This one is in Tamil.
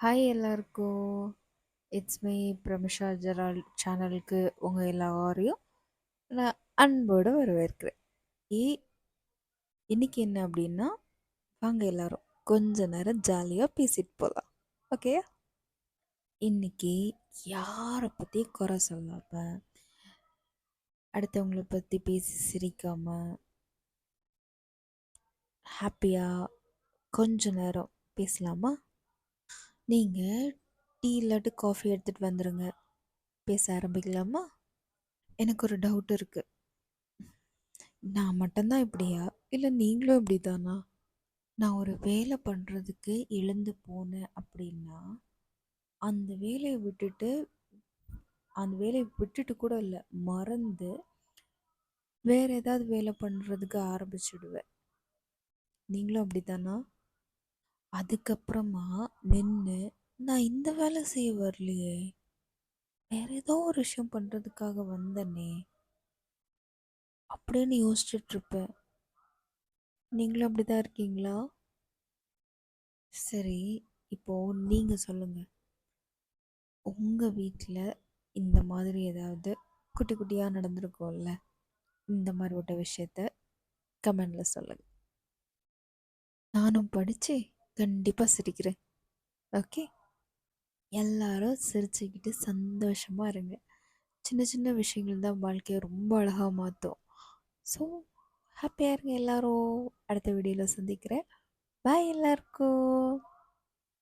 ஹாய் எல்லாருக்கும். இட்ஸ் மீ பிரமிஷா ஜெரால் சேனலுக்கு உங்கள் எல்லாரையும் நான் அன்போடு வரவேற்கிறேன். ஏ இன்னைக்கு என்ன அப்படின்னா, வாங்க எல்லாரும் கொஞ்ச நேரம் ஜாலியாக பேசிட்டு போகலாம். ஓகே, இன்னைக்கு யாரை பற்றி குறை சொல்லாம, அடுத்தவங்கள பற்றி பேசி சிரிக்காம, ஹாப்பியாக கொஞ்ச நேரம் பேசலாமா? நீங்கள் டீ இல்லாட்டி காஃபி எடுத்துகிட்டு வந்துடுங்க, பேச ஆரம்பிக்கலாமா? எனக்கு ஒரு டவுட் இருக்குது. நான் மட்டும்தான் இப்படியா? இல்லை நீங்களும் இப்படி தானா? நான் ஒரு வேலை பண்ணுறதுக்கு எழுந்து போனேன் அப்படின்னா, அந்த வேலையை விட்டுட்டு அந்த வேலையை விட்டுட்டு கூட இல்லை, மறந்து வேற ஏதாவது வேலை பண்ணுறதுக்கு ஆரம்பிச்சிடுவேன். நீங்களும் அப்படி தானா? அதுக்கப்புறமா நின்று நான் இந்த வேலை செய்ய வரலையே, வேற ஏதோ ஒரு விஷயம் பண்ணுறதுக்காக வந்தனே அப்படின்னு யோசிச்சுட்டு இருப்பேன். நீங்களும் அப்படி தான் இருக்கீங்களா? சரி, இப்போ நீங்கள் சொல்லுங்கள். உங்கள் வீட்டில் இந்த மாதிரி ஏதாவது குட்டி குட்டியாக நடந்திருக்கும்ல, இந்த மாதிரி ஒரு விஷயத்த கமெண்டில் சொல்லுங்கள். நானும் படித்து கண்டிப்பாக சிரிக்கிறேன். ஓகே, எல்லாரும் சிரிச்சுக்கிட்டு சந்தோஷமாக இருங்க. சின்ன சின்ன விஷயங்கள் தான் வாழ்க்கையை ரொம்ப அழகாக மாற்றும். ஸோ ஹாப்பியாக இருங்க எல்லாரும். அடுத்த வீடியோவில் சந்திக்கிறேன். பாய் எல்லாருக்கும்.